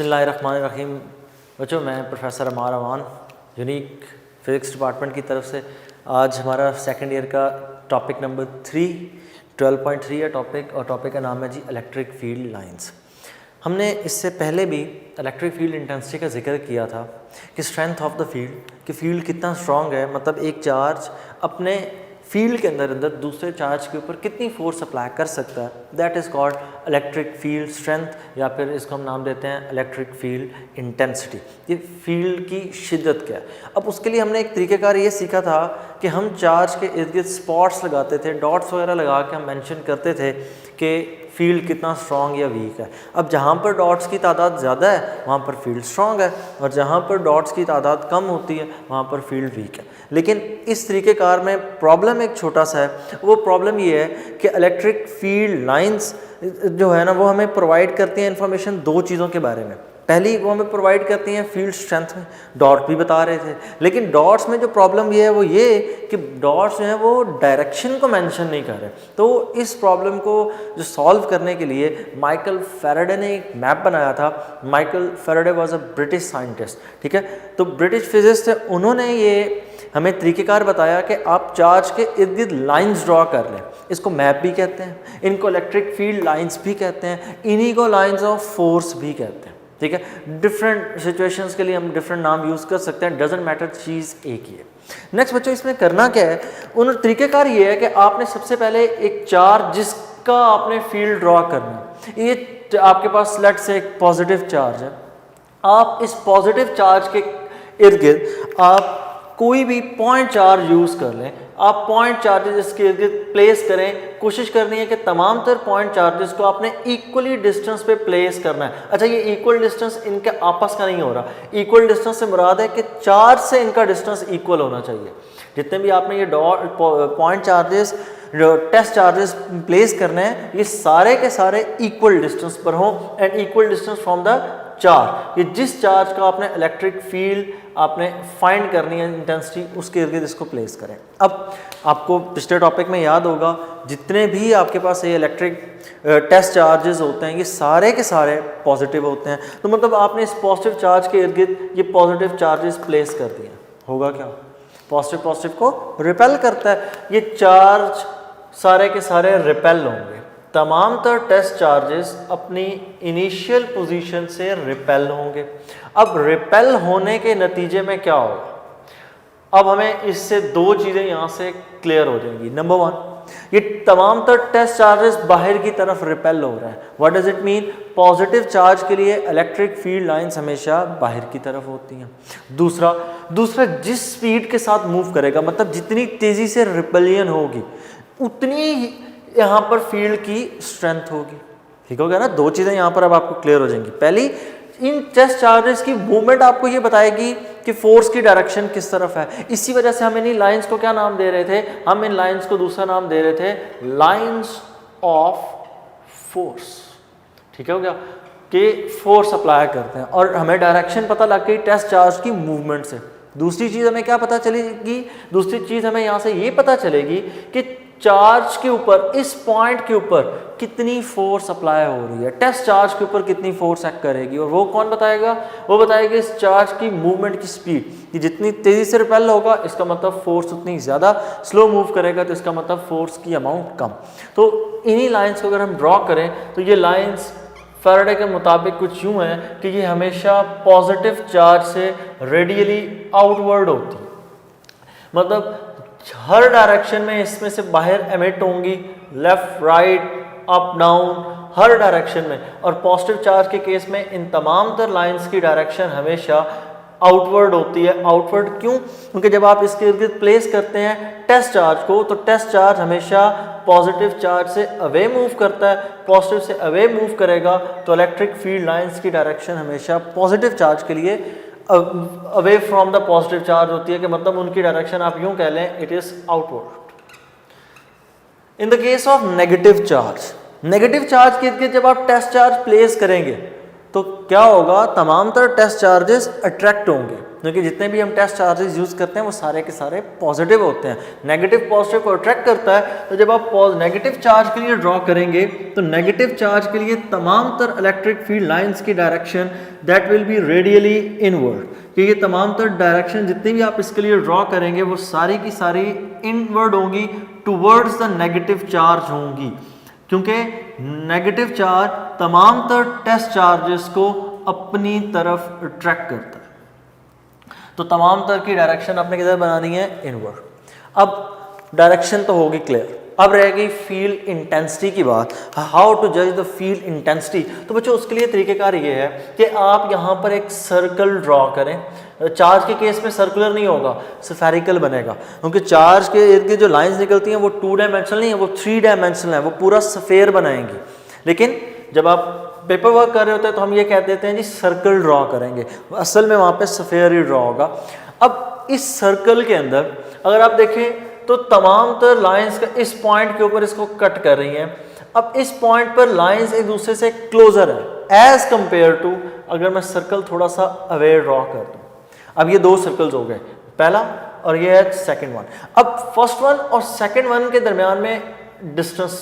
बिस्मिल्लाहिर्रहमानिर्रहीम। बच्चों, मैं प्रोफेसर अमार अमान यूनिक फिज़िक्स डिपार्टमेंट की तरफ से आज हमारा सेकंड ईयर का टॉपिक नंबर 12.3 है टॉपिक, और टॉपिक का नाम है जी इलेक्ट्रिक फील्ड लाइंस। हमने इससे पहले भी इलेक्ट्रिक फील्ड इंटेंसिटी का जिक्र किया था कि स्ट्रेंथ ऑफ द फील्ड, कि फील्ड कितना स्ट्रॉन्ग है, मतलब एक चार्ज अपने फील्ड के अंदर दूसरे चार्ज के ऊपर कितनी फोर्स अप्लाई कर सकता है, that is called electric field strength, या फिर इसको हम नाम देते हैं इलेक्ट्रिक फील्ड इंटेंसिटी। ये फील्ड की शिद्दत क्या है। अब उसके लिए हमने एक तरीक़ेकार ये सीखा था कि हम चार्ज के इर्द गिर्द स्पॉट्स लगाते थे, डॉट्स वगैरह लगा के हम मेंशन करते थे कि फील्ड कितना स्ट्रॉन्ग या वीक है। अब जहाँ पर डॉट्स की तादाद ज़्यादा है वहाँ पर फील्ड स्ट्रॉन्ग है, और जहाँ पर डॉट्स की तादाद कम होती है वहाँ पर फील्ड वीक है। लेकिन इस तरीक़ेकार में प्रॉब्लम एक छोटा सा है। वो प्रॉब्लम ये है कि इलेक्ट्रिक फील्ड लाइंस जो है ना, वो हमें प्रोवाइड करती हैं इंफॉर्मेशन दो चीज़ों के बारे में। पहली, वो हमें प्रोवाइड करती हैं फील्ड स्ट्रेंथ में, डॉट भी बता रहे थे। लेकिन डॉट्स में जो प्रॉब्लम ये है वो ये कि डॉट्स जो हैं वो डायरेक्शन को मेंशन नहीं कर रहे। तो इस प्रॉब्लम को जो सॉल्व करने के लिए माइकल फैराडे ने एक मैप बनाया था। Michael Faraday was a British scientist, ठीक है। तो ब्रिटिश फिजिस्ट थे, उन्होंने ये हमें तरीक़ेकार बताया कि आप चार्ज के इर्द गिर्द लाइन्स ड्रॉ कर लें। इसको मैप भी कहते हैं, इनको इलेक्ट्रिक फील्ड लाइंस भी कहते हैं, इन्हीं को लाइंस ऑफ फोर्स भी कहते हैं, ठीक है। डिफरेंट सिचुएशंस के लिए हम डिफरेंट नाम यूज़ कर सकते हैं, डजंट मैटर, चीज़ एक ही है। नेक्स्ट बच्चों, इसमें करना क्या है, उन तरीक़ेकार ये है कि आपने सबसे पहले एक चार्ज जिसका आपने फील्ड ड्रॉ करना है। ये आपके पास लेट से एक पॉजिटिव चार्ज है। आप इस पॉजिटिव चार्ज के इर्द गिर्द आप कोई भी पॉइंट चार्ज यूज़ कर लें। आप पॉइंट चार्जेस इसके इर्द गिर्द प्लेस करें। कोशिश करनी है कि तमाम तर पॉइंट चार्जेस को आपने इक्वली डिस्टेंस पे प्लेस करना है। अच्छा, ये इक्वल डिस्टेंस इनके आपस का नहीं हो रहा। इक्वल डिस्टेंस से मुराद है कि चार्ज से इनका डिस्टेंस इक्वल होना चाहिए। जितने भी आपने ये पॉइंट चार्जेस, जो टेस्ट चार्जेस प्लेस करने हैं, ये सारे के सारे इक्वल डिस्टेंस पर हों, and equal distance from the charge. ये जिस चार्ज का आपने इलेक्ट्रिक फील्ड आपने फाइंड करनी है इंटेंसिटी, उसके इर्द गिर्द इसको प्लेस करें। अब आपको पिछले टॉपिक में याद होगा, जितने भी आपके पास ये इलेक्ट्रिक टेस्ट चार्जेस होते हैं ये सारे के सारे पॉजिटिव होते हैं। तो मतलब आपने इस पॉजिटिव चार्ज के इर्द गिर्द ये पॉजिटिव चार्जेस प्लेस कर दिए, होगा क्या, पॉजिटिव पॉजिटिव को रिपेल करता है। ये चार्ज सारे के सारे रिपेल होंगे। तमाम तर टेस्ट चार्जेस अपनी इनिशियल पोजीशन से रिपेल होंगे। अब रिपेल होने के नतीजे में क्या होगा, अब हमें इससे दो चीज़ें यहाँ से क्लियर हो जाएंगी। नंबर वन, ये तमाम तर टेस्ट चार्जेस बाहर की तरफ रिपेल हो रहे हैं। What does it mean, positive charge के लिए इलेक्ट्रिक फील्ड लाइंस हमेशा बाहर की तरफ होती हैं। दूसरा जिस स्पीड के साथ मूव करेगा, मतलब जितनी तेज़ी से रिपेलियन होगी उतनी यहाँ पर फील्ड की स्ट्रेंथ होगी। ठीक हो गया ना, दो चीज़ें यहाँ पर अब आपको क्लियर हो जाएंगी। पहली, इन टेस्ट चार्जेस की मूवमेंट आपको ये बताएगी कि फोर्स की डायरेक्शन किस तरफ है। इसी वजह से हम इन लाइंस को क्या नाम दे रहे थे, हम इन लाइंस को दूसरा नाम दे रहे थे लाइंस ऑफ फोर्स। ठीक हो गया, कि फोर्स अप्लाई करते हैं और हमें डायरेक्शन पता लग गई टेस्ट चार्ज की मूवमेंट से। दूसरी चीज़ हमें क्या पता चलेगी, दूसरी चीज़ हमें यहाँ से ये पता चलेगी कि चार्ज के ऊपर, इस पॉइंट के ऊपर कितनी फोर्स अप्लाई हो रही है, टेस्ट चार्ज के ऊपर कितनी फोर्स एक्ट करेगी। और वो कौन बताएगा, वो बताएगा इस चार्ज की मूवमेंट की स्पीड, कि जितनी तेज़ी से रिपेल होगा इसका मतलब फोर्स उतनी ज़्यादा, स्लो मूव करेगा तो इसका मतलब फोर्स की अमाउंट कम। तो इन्हीं लाइंस को अगर हम ड्रॉ करें तो ये लाइंस फैराडे के मुताबिक कुछ यूँ है कि ये हमेशा पॉजिटिव चार्ज से रेडियली आउटवर्ड होती है, मतलब हर डायरेक्शन में इसमें से बाहर एमिट होंगी, लेफ्ट, राइट, अप, डाउन, हर डायरेक्शन में। और पॉजिटिव चार्ज के केस में इन तमाम तर लाइंस की डायरेक्शन हमेशा आउटवर्ड होती है। आउटवर्ड क्यों, क्योंकि जब आप इसके इर्द गिर्द प्लेस करते हैं टेस्ट चार्ज को, तो टेस्ट चार्ज हमेशा पॉजिटिव चार्ज से अवे मूव करता है। पॉजिटिव से अवे मूव करेगा तो इलेक्ट्रिक फील्ड लाइंस की डायरेक्शन हमेशा पॉजिटिव चार्ज के लिए away from the positive charge होती है, कि मतलब उनकी डायरेक्शन आप यूं कह लें, it is outward. In the case of negative charge, negative charge के इर्द गिर्द जब आप टेस्ट चार्ज प्लेस करेंगे तो क्या होगा, तमाम तरह टेस्ट चार्जेस अट्रैक्ट होंगे, क्योंकि जितने भी हम टेस्ट चार्जेस यूज़ करते हैं वो सारे के सारे पॉजिटिव होते हैं। नेगेटिव पॉजिटिव को अट्रैक्ट करता है, तो जब आप नेगेटिव चार्ज के लिए ड्रॉ करेंगे तो नेगेटिव चार्ज के लिए तमाम तरह इलेक्ट्रिक फील्ड लाइंस की direction that will be radially inward, क्योंकि तमाम तरह डायरेक्शन जितनी भी आप इसके लिए ड्रॉ करेंगे वो सारी की सारी इनवर्ड होंगी, टुवर्ड्स द नेगेटिव चार्ज होंगी, क्योंकि नेगेटिव चार्ज तमाम तरह टेस्ट चार्जेस को अपनी तरफ अट्रैक्ट करता है। तो तमाम तरह की डायरेक्शन आपने किधर बनानी है, इनवर्ड। अब डायरेक्शन तो होगी क्लियर, अब रह गई फील्ड इंटेंसिटी की बात, हाउ टू जज द फील्ड इंटेंसिटी। तो बच्चों उसके लिए तरीकेकार ये है कि आप यहाँ पर एक सर्कल ड्रॉ करें। चार्ज के केस में सर्कुलर नहीं होगा, स्फेरिकल बनेगा, क्योंकि चार्ज के इर्द गिर्द जो लाइंस निकलती हैं वो 2 डायमेंशनल नहीं है, वो 3 डायमेंशनल है, वो पूरा स्फेयर बनाएंगी। लेकिन जब आप पेपर वर्क कर रहे होते हैं तो हम ये कह देते हैं जी सर्कल ड्रॉ करेंगे, असल में वहाँ पे स्फेयर ही ड्रॉ होगा। अब इस सर्कल के अंदर अगर आप देखें तो तमाम तरह लाइंस का इस पॉइंट के ऊपर इसको कट कर रही हैं। अब इस पॉइंट पर लाइंस एक दूसरे से क्लोजर है एज कंपेयर टू अगर मैं सर्कल थोड़ा सा अवे ड्रॉ कर दूँ। अब ये 2 सर्कल्स हो गए, पहला और ये है सेकंड वन। अब फर्स्ट वन और सेकंड वन के दरमियान में डिस्टेंस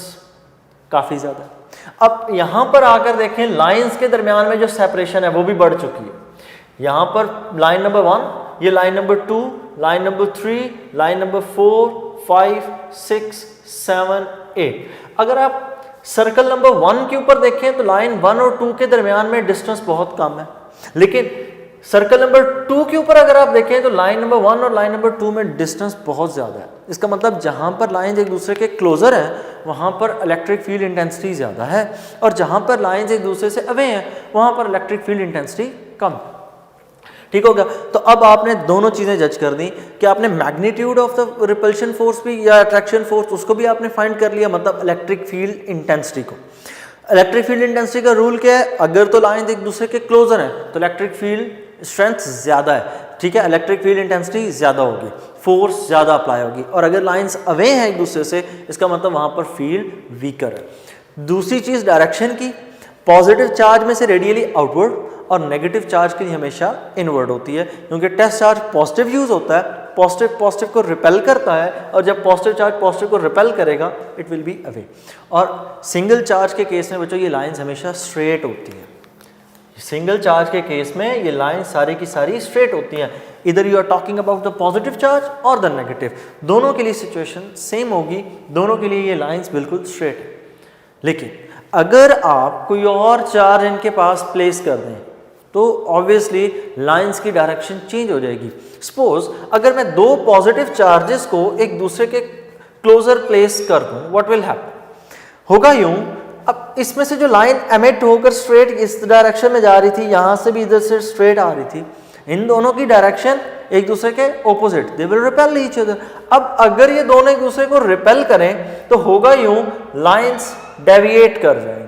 काफ़ी ज़्यादा है। अब यहाँ पर आकर देखें लाइंस के दरमियान में जो सेपरेशन है वो भी बढ़ चुकी है। यहाँ पर लाइन नंबर 1, ये line number 2, line number 3, line number 4, 5, 6, 7, 8। अगर आप सर्कल नंबर 1 के ऊपर देखें तो लाइन 1 और 2 के दरमियान में डिस्टेंस बहुत कम है, लेकिन सर्कल नंबर 2 के ऊपर अगर आप देखें तो लाइन नंबर 1 और लाइन नंबर 2 में डिस्टेंस बहुत ज़्यादा है। इसका मतलब जहाँ पर लाइंस एक दूसरे के क्लोजर हैं वहाँ पर इलेक्ट्रिक फील्ड इंटेंसिटी ज़्यादा है, और जहाँ पर लाइंस एक दूसरे से अवे हैं वहाँ पर इलेक्ट्रिक फील्ड इंटेंसिटी कम। ठीक हो गया। तो अब आपने दोनों चीज़ें जज कर दी कि आपने magnitude of the repulsion force भी या अट्रैक्शन फोर्स उसको भी आपने फाइंड कर लिया, मतलब इलेक्ट्रिक फील्ड इंटेंसिटी को। इलेक्ट्रिक फील्ड इंटेंसिटी का रूल क्या है, अगर तो लाइन एक दूसरे के क्लोजर हैं तो इलेक्ट्रिक फील्ड स्ट्रेंथ ज़्यादा है, ठीक है, इलेक्ट्रिक फील्ड इंटेंसिटी ज़्यादा होगी, फोर्स ज़्यादा अप्लाई होगी। और अगर लाइंस अवे हैं एक दूसरे से इसका मतलब वहाँ पर फील्ड वीकर है। दूसरी चीज़ डायरेक्शन की, पॉजिटिव चार्ज में से रेडियली आउटवर्ड और नेगेटिव चार्ज के लिए हमेशा इनवर्ड होती है, क्योंकि टेस्ट चार्ज पॉजिटिव यूज़ होता है, पॉजिटिव पॉजिटिव को रिपेल करता है, और जब पॉजिटिव चार्ज पॉजिटिव को रिपेल करेगा इट विल बी अवे। और सिंगल चार्ज के केस में बच्चों ये लाइंस हमेशा स्ट्रेट होती हैं। सिंगल चार्ज के केस में ये लाइन सारी की सारी स्ट्रेट होती हैं, इधर you are talking about the positive charge और द नेगेटिव, दोनों के लिए सिचुएशन सेम होगी, दोनों के लिए ये लाइंस बिल्कुल स्ट्रेट है। लेकिन अगर आप कोई और चार्ज इनके पास प्लेस कर दें तो ऑब्वियसली लाइंस की डायरेक्शन चेंज हो जाएगी। सपोज अगर मैं 2 पॉजिटिव चार्जेस को एक दूसरे के क्लोजर प्लेस कर दूं, व्हाट विल हैपन, होगा यूं, अब इसमें से जो लाइन एमिट होकर स्ट्रेट इस डायरेक्शन में जा रही थी, यहां से भी इधर से स्ट्रेट आ रही थी, इन दोनों की डायरेक्शन एक दूसरे के opposite, they will repel each other. अब अगर ये दोनों एक दूसरे को रिपेल करें तो होगा यूं, लाइंस डेविएट कर जाएंगी।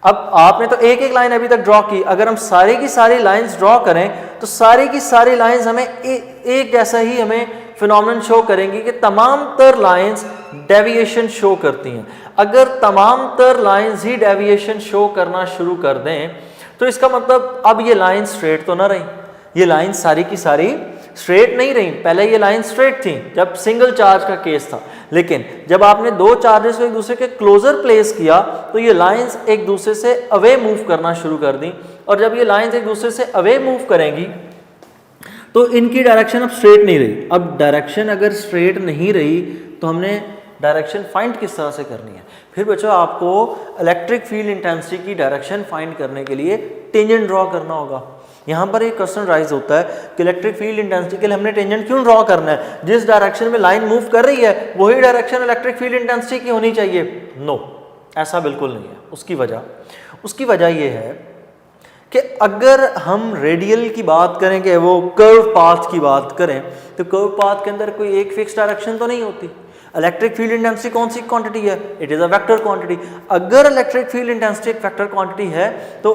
अब आपने तो एक एक लाइन अभी तक ड्रॉ की, अगर हम सारी की सारी लाइंस ड्रॉ करें तो सारी की सारी लाइंस हमें एक जैसा ही हमें फिनोमेनन शो करेंगी कि तमाम तर लाइंस डेविएशन शो करती हैं। अगर तमाम तर लाइंस ही डेविएशन शो करना शुरू कर दें तो इसका मतलब अब ये लाइन स्ट्रेट तो ना रही, ये लाइन सारी की सारी स्ट्रेट नहीं रही। पहले ये लाइन स्ट्रेट थी जब सिंगल चार्ज का केस था, लेकिन जब आपने 2 चार्जेस को एक दूसरे के क्लोजर प्लेस किया तो ये लाइंस एक दूसरे से अवे मूव करना शुरू कर दी, और जब ये लाइंस एक दूसरे से अवे मूव करेंगी तो इनकी डायरेक्शन अब स्ट्रेट नहीं रही। अब डायरेक्शन अगर स्ट्रेट नहीं रही तो हमने डायरेक्शन फाइंड किस तरह से करनी है। फिर बच्चों आपको इलेक्ट्रिक फील्ड इंटेंसिटी की डायरेक्शन फाइंड करने के लिए टेंजेंट ड्रॉ करना होगा। यहाँ पर एक क्वेश्चन राइज होता है कि इलेक्ट्रिक फील्ड इंटेंसिटी के लिए हमने टेंजेंट क्यों ड्रॉ करना है, जिस डायरेक्शन में लाइन मूव कर रही है वही डायरेक्शन इलेक्ट्रिक फील्ड इंटेंसिटी की होनी चाहिए। नो, ऐसा बिल्कुल नहीं है। उसकी वजह ये है कि अगर हम रेडियल की बात करें कि वो कर्व पाथ की बात करें तो कर्व पाथ के अंदर कोई एक फिक्स डायरेक्शन तो नहीं होती। इलेक्ट्रिक फील्ड इंटेंसिटी कौन सी क्वांटिटी है, it is a vector quantity. अगर इलेक्ट्रिक फील्ड इंटेंसिटी एक वेक्टर क्वांटिटी है तो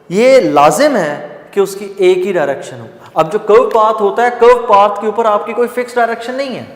ये लाजिम है कि उसकी एक ही डायरेक्शन हो। अब जो कर्व पाथ होता है, कर्व पाथ के ऊपर आपकी कोई फिक्स डायरेक्शन नहीं है,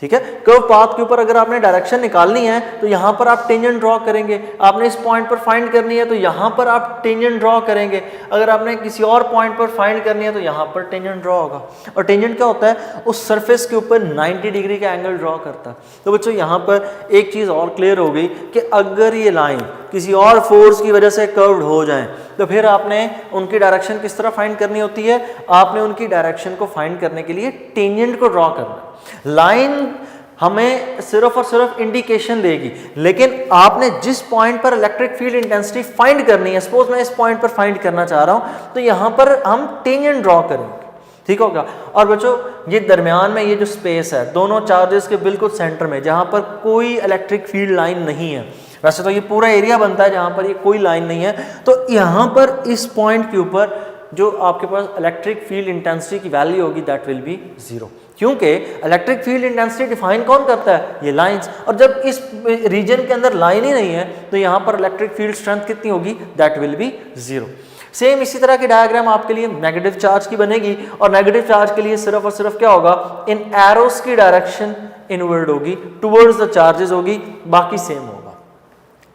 ठीक है। कर्व पाथ के ऊपर अगर आपने डायरेक्शन निकालनी है तो यहाँ पर आप टेंजेंट ड्रॉ करेंगे, आपने इस पॉइंट पर फाइंड करनी है तो यहाँ पर आप टेंजेंट ड्रॉ करेंगे, अगर आपने किसी और पॉइंट पर फाइंड करनी है तो यहाँ पर टेंजेंट ड्रॉ होगा। और टेंजेंट क्या होता है, उस सरफेस के ऊपर 90 डिग्री का एंगल ड्रॉ करता है। तो बच्चों यहाँ पर एक चीज़ और क्लियर हो गई कि अगर ये लाइन किसी और फोर्स की वजह से कर्व्ड हो जाए तो फिर आपने उनकी डायरेक्शन किस तरह फाइंड करनी होती है, आपने उनकी डायरेक्शन को फाइंड करने के लिए टेंजेंट को ड्रॉ करना। लाइन हमें सिर्फ और सिर्फ इंडिकेशन देगी, लेकिन आपने जिस पॉइंट पर इलेक्ट्रिक फील्ड इंटेंसिटी फाइंड करनी है, सपोज मैं इस पॉइंट पर फाइंड करना चाह रहा हूं तो यहां पर हम टेंजेंट ड्रॉ करेंगे, ठीक होगा। और बच्चों ये दरमियान में ये जो स्पेस है दोनों चार्जेस के बिल्कुल सेंटर में, जहां पर कोई इलेक्ट्रिक फील्ड लाइन नहीं है, वैसे तो ये पूरा एरिया बनता है जहां पर ये कोई लाइन नहीं है, तो यहां पर इस पॉइंट के ऊपर जो आपके पास इलेक्ट्रिक फील्ड इंटेंसिटी की वैल्यू होगी दैट विल बी 0, क्योंकि इलेक्ट्रिक फील्ड इंटेंसिटी डिफाइन कौन करता है, ये लाइंस। और जब इस रीजन के अंदर लाइन ही नहीं है तो यहाँ पर इलेक्ट्रिक फील्ड स्ट्रेंथ कितनी होगी, दैट विल बी 0। सेम इसी तरह की डायग्राम आपके लिए नेगेटिव चार्ज की बनेगी, और नेगेटिव चार्ज के लिए सिर्फ और सिर्फ क्या होगा, इन एरोस की डायरेक्शन इनवर्ड होगी, टुवर्ड्स द चार्जेस होगी, बाकी सेम होगा।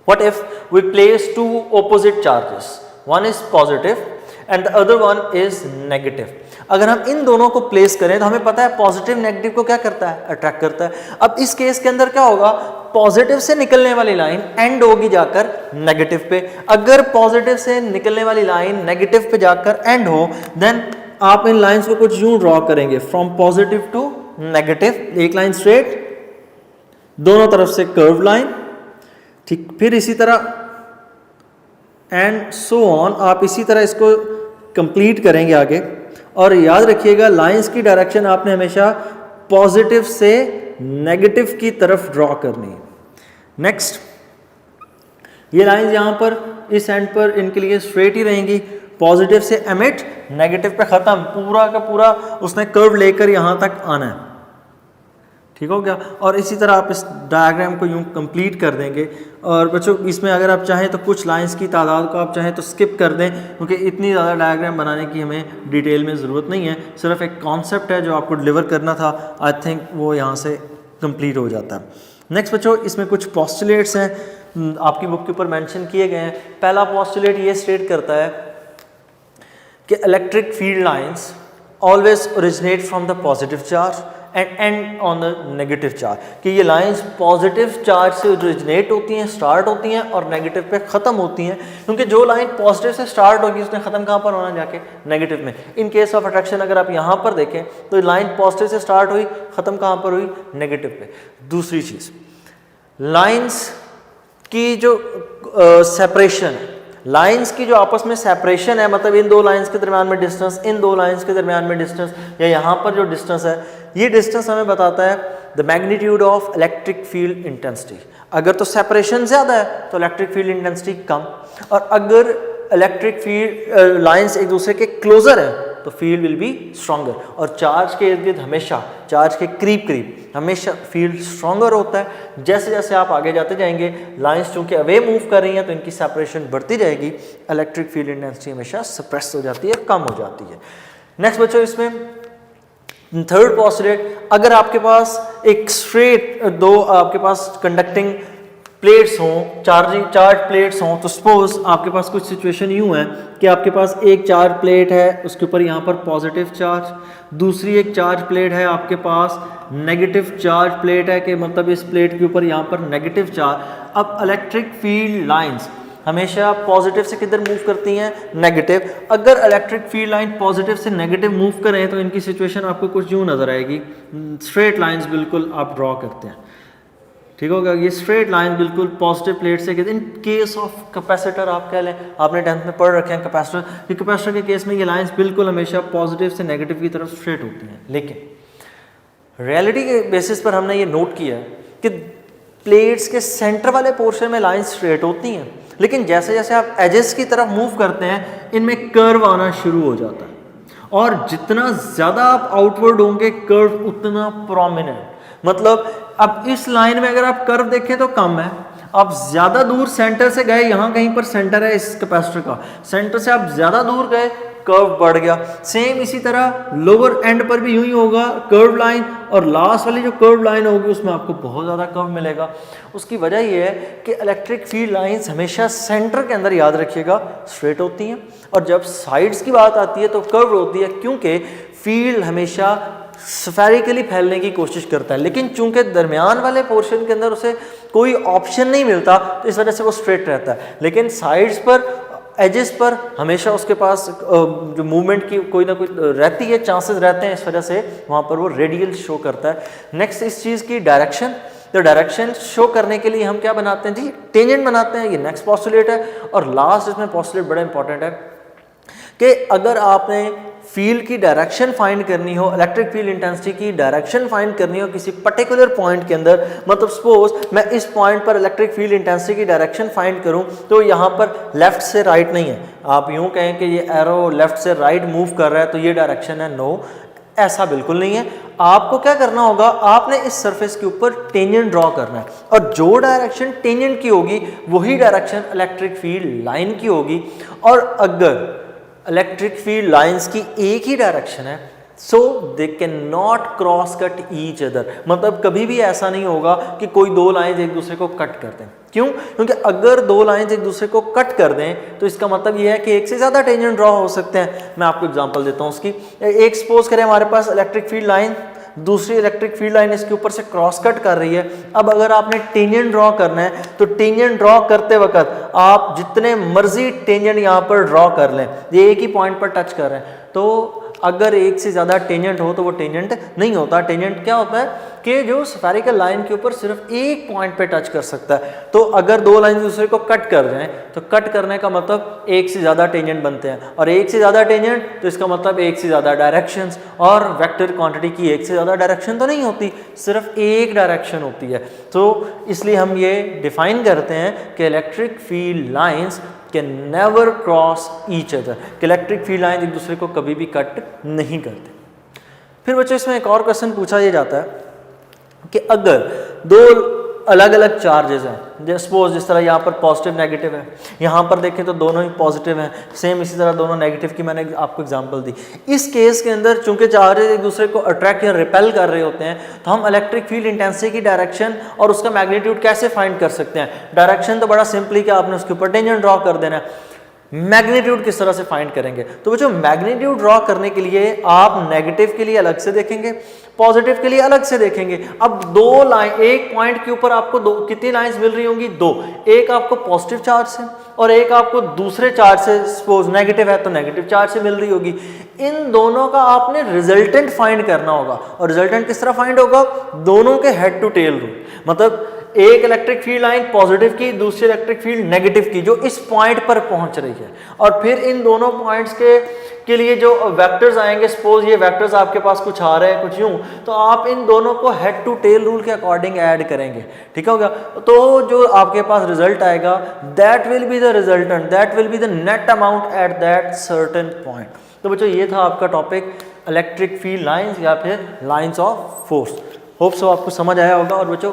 What if we place two opposite charges, one is positive and the other one is negative. अगर हम इन दोनों को प्लेस करें तो हमें पता है पॉजिटिव नेगेटिव को क्या करता है, अट्रैक्ट करता है। अब इस केस के अंदर क्या होगा, पॉजिटिव से निकलने वाली लाइन एंड होगी जाकर नेगेटिव पे। अगर पॉजिटिव से निकलने वाली लाइन नेगेटिव पे जाकर एंड हो, देन आप इन लाइंस को कुछ यूं ड्रॉ करेंगे, फ्रॉम पॉजिटिव टू नेगेटिव, एक लाइन स्ट्रेट, दोनों तरफ से कर्व लाइन, ठीक। फिर इसी तरह एंड सो ऑन, आप इसी तरह इसको कंप्लीट करेंगे आगे। और याद रखिएगा लाइंस की डायरेक्शन आपने हमेशा पॉजिटिव से नेगेटिव की तरफ ड्रॉ करनी है। नेक्स्ट, ये लाइंस यहाँ पर इस एंड पर इनके लिए स्ट्रेट ही रहेंगी, पॉजिटिव से एमिट, नेगेटिव पे खत्म, पूरा का पूरा उसने कर्व लेकर यहाँ तक आना है, ठीक हो गया। और इसी तरह आप इस डायग्राम को यूं कंप्लीट कर देंगे। और बच्चों इसमें अगर आप चाहें तो कुछ लाइंस की तादाद को आप चाहें तो स्किप कर दें, क्योंकि इतनी ज़्यादा डायग्राम बनाने की हमें डिटेल में ज़रूरत नहीं है, सिर्फ एक कॉन्सेप्ट है जो आपको डिलीवर करना था, आई थिंक वो यहाँ से कंप्लीट हो जाता है। नेक्स्ट बच्चों, इसमें कुछ पॉस्टुलेट्स हैं आपकी बुक के ऊपर मेंशन किए गए हैं। पहला पॉस्टुलेट ये स्टेट करता है कि electric field lines always originate from the positive charge and and on the negative charge, कि ये लाइंस पॉजिटिव चार्ज से ओरिजिनेट होती हैं, स्टार्ट होती हैं और नेगेटिव पे ख़त्म होती हैं, क्योंकि जो लाइन पॉजिटिव से स्टार्ट होगी उसने ख़त्म कहाँ पर होना, जाके नेगेटिव में। इन केस ऑफ अट्रैक्शन अगर आप यहाँ पर देखें तो लाइन पॉजिटिव से स्टार्ट हुई, ख़त्म कहाँ पर हुई, नेगेटिव पे। दूसरी चीज़, लाइंस की जो सेपरेशन है, लाइंस की जो आपस में सेपरेशन है, मतलब इन दो लाइंस के दरमियान में डिस्टेंस, इन दो लाइंस के दरमियान में डिस्टेंस, या यहाँ पर जो डिस्टेंस है, ये डिस्टेंस हमें बताता है the magnitude of electric field intensity. अगर तो सेपरेशन ज़्यादा है तो इलेक्ट्रिक फील्ड इंटेंसिटी कम, और अगर इलेक्ट्रिक फील्ड लाइंस एक दूसरे के क्लोजर है तो फील्ड विल बी स्ट्रॉन्गर। और चार्ज के इर्द गिर्द हमेशा, चार्ज के करीब करीब हमेशा फील्ड स्ट्रॉन्गर होता है। जैसे जैसे आप आगे जाते जाएंगे, लाइंस चूंकि अवे मूव कर रही हैं तो इनकी सेपरेशन बढ़ती जाएगी, इलेक्ट्रिक फील्ड इंटेंसिटी हमेशा सप्रेस हो जाती है, कम हो जाती है। नेक्स्ट बच्चों, इसमें थर्ड पॉस्टुलेट, अगर आपके पास एक स्ट्रेट दो आपके पास कंडक्टिंग प्लेट्स हों, चार्ज प्लेट्स हों, तो सपोज आपके पास कुछ सिचुएशन यूँ है कि आपके पास एक चार्ज प्लेट है, उसके ऊपर यहाँ पर पॉजिटिव चार्ज, दूसरी एक चार्ज प्लेट है आपके पास नेगेटिव चार्ज प्लेट है, कि मतलब इस प्लेट के ऊपर यहाँ पर नेगेटिव चार्ज। अब इलेक्ट्रिक फील्ड लाइंस हमेशा पॉजिटिव से किधर मूव करती हैं, नेगेटिव। अगर इलेक्ट्रिक फील्ड लाइन पॉजिटिव से नेगेटिव मूव करें तो इनकी सिचुएशन आपको कुछ यूँ नज़र आएगी, स्ट्रेट लाइंस बिल्कुल आप ड्रॉ करते हैं, ठीक होगा। ये स्ट्रेट लाइन बिल्कुल पॉजिटिव प्लेट से, इन केस ऑफ कैपेसिटर आप कह लें, आपने 10th में पढ़ रखे हैं कैपेसिटर, कि कैपेसिटर के केस में ये लाइंस बिल्कुल हमेशा पॉजिटिव से नेगेटिव की तरफ स्ट्रेट होती हैं। लेकिन रियलिटी के बेसिस पर हमने ये नोट किया कि प्लेट्स के सेंटर वाले पोर्शन में लाइंस स्ट्रेट होती हैं, लेकिन जैसे जैसे आप एजेस की तरफ मूव करते हैं इनमें कर्व आना शुरू हो जाता है, और जितना ज़्यादा आप आउटवर्ड होंगे कर्व उतना प्रोमिनेंट, मतलब अब इस लाइन में अगर आप कर्व देखें तो कम है, आप ज़्यादा दूर सेंटर से गए, यहाँ कहीं पर सेंटर है इस कैपेसिटर का, सेंटर से आप ज़्यादा दूर गए कर्व बढ़ गया। सेम इसी तरह लोअर एंड पर भी यूं ही होगा, कर्व लाइन, और लास्ट वाली जो कर्व लाइन होगी उसमें आपको बहुत ज़्यादा कर्व मिलेगा। उसकी वजह ये है कि इलेक्ट्रिक फील्ड लाइंस हमेशा सेंटर के अंदर, याद रखिएगा, स्ट्रेट होती हैं, और जब साइड्स की बात आती है तो कर्व होती है, क्योंकि फील्ड हमेशा स्फेरिकली फैलने की कोशिश करता है, लेकिन चूंकि दरमियान वाले पोर्शन के अंदर उसे कोई ऑप्शन नहीं मिलता तो इस वजह से वो स्ट्रेट रहता है। लेकिन साइड्स पर, एजेस पर हमेशा उसके पास जो मूवमेंट की कोई ना कोई रहती है, चांसेस रहते हैं, इस वजह से वहाँ पर वो रेडियल शो करता है। नेक्स्ट इस चीज़ की डायरेक्शन, तो डायरेक्शन शो करने के लिए हम क्या बनाते हैं जी, टेंजेंट बनाते हैं, ये नेक्स्ट पोस्टुलेट है। और लास्ट इसमें पोस्टुलेट बड़ा इंपॉर्टेंट है कि अगर आपने फील्ड की डायरेक्शन फाइंड करनी हो, इलेक्ट्रिक फील्ड इंटेंसिटी की डायरेक्शन फाइंड करनी हो किसी पर्टिकुलर पॉइंट के अंदर, मतलब सपोज मैं इस पॉइंट पर इलेक्ट्रिक फील्ड इंटेंसिटी की डायरेक्शन फाइंड करूं तो यहाँ पर लेफ्ट से राइट नहीं है, आप यूं कहें कि ये एरो लेफ्ट से राइट मूव कर रहा है तो ये डायरेक्शन है, नो, ऐसा बिल्कुल नहीं है। आपको क्या करना होगा, आपने इस सरफेस के ऊपर टेंजेंट ड्रॉ करना है, और जो डायरेक्शन टेंजेंट की होगी वही डायरेक्शन इलेक्ट्रिक फील्ड लाइन की होगी। और अगर इलेक्ट्रिक फील्ड लाइंस की एक ही डायरेक्शन है, so they can not cross cut each other, मतलब कभी भी ऐसा नहीं होगा कि कोई दो लाइंस एक दूसरे को कट कर दें। क्यों? क्योंकि अगर दो लाइंस एक दूसरे को कट कर दें तो इसका मतलब यह है कि एक से ज़्यादा टेंजेंट ड्रॉ हो सकते हैं। मैं आपको एग्जांपल देता हूँ उसकी। एक सपोज करें हमारे पास इलेक्ट्रिक फील्ड लाइन, दूसरी इलेक्ट्रिक फील्ड लाइन इसके ऊपर से क्रॉस कट कर रही है। अब अगर आपने टेंजेंट ड्रॉ करना है तो टेंजेंट ड्रॉ करते वक्त आप जितने मर्जी टेंजेंट यहाँ पर ड्रॉ कर लें, ये एक ही पॉइंट पर टच कर रहे हैं, तो अगर एक से ज़्यादा टेंजेंट हो तो वो टेंजेंट नहीं होता। टेंजेंट क्या होता है कि जो स्फेरिकल लाइन के ऊपर सिर्फ एक पॉइंट पे टच कर सकता है। तो अगर दो लाइन दूसरे को कट कर जाएं तो कट करने का मतलब एक से ज़्यादा टेंजेंट बनते हैं, और एक से ज़्यादा टेंजेंट तो इसका मतलब एक से ज़्यादा डायरेक्शंस, और वेक्टर क्वांटिटी की एक से ज़्यादा डायरेक्शन तो नहीं होती, सिर्फ एक डायरेक्शन होती है। तो इसलिए हम ये डिफाइन करते हैं कि electric field lines can never cross each other, कि इलेक्ट्रिक फील्ड लाइन एक दूसरे को कभी भी कट नहीं करते। फिर बच्चों इसमें एक और क्वेश्चन पूछा ये जाता है कि अगर दो अलग अलग चार्जेस हैं, सपोज जिस तरह यहाँ पर पॉजिटिव नेगेटिव है, यहाँ पर देखें तो दोनों ही पॉजिटिव हैं, सेम इसी तरह दोनों नेगेटिव की मैंने आपको एग्जांपल दी। इस केस के अंदर चूंकि चार्जेस एक दूसरे को अट्रैक्ट या रिपेल कर रहे होते हैं तो हम इलेक्ट्रिक फील्ड इंटेंसिटी की डायरेक्शन और उसका मैग्नीट्यूड कैसे फाइंड कर सकते हैं। डायरेक्शन तो बड़ा सिंपली कि आपने उसके ऊपर टेंजेंट ड्रॉ कर देना है। मैग्नीट्यूड किस तरह से फाइंड करेंगे, तो बच्चों मैग्नीट्यूड ड्रॉ करने के लिए आप नेगेटिव के लिए अलग से देखेंगे, पॉजिटिव के लिए अलग से देखेंगे। अब दो लाइन, एक पॉइंट के ऊपर आपको दो कितनी लाइंस मिल रही होंगी, दो, एक आपको पॉजिटिव चार्ज से और एक आपको दूसरे चार्ज से, सपोज नेगेटिव है तो नेगेटिव चार्ज से मिल रही होगी। इन दोनों का आपने रिजल्टेंट फाइंड करना होगा, और रिजल्टेंट किस तरह फाइंड होगा, दोनों के हेड टू टेल रूल, मतलब एक इलेक्ट्रिक फील्ड लाइन पॉजिटिव की, दूसरी इलेक्ट्रिक फील्ड नेगेटिव की, जो इस पॉइंट पर पहुंच रही है, और फिर इन दोनों पॉइंट्स के लिए जो वेक्टर्स आएंगे, सपोज ये वेक्टर्स आपके पास कुछ आ रहे हैं कुछ यूं, तो आप इन दोनों को हेड टू टेल रूल के अकॉर्डिंग ऐड करेंगे, ठीक हो गया। तो जो आपके पास रिजल्ट आएगा that will be the resultant, that will be the net amount at that certain point. तो बच्चों ये था आपका टॉपिक इलेक्ट्रिक फील्ड लाइंस या फिर lines of force. Hope so आपको समझ आया होगा। और बच्चों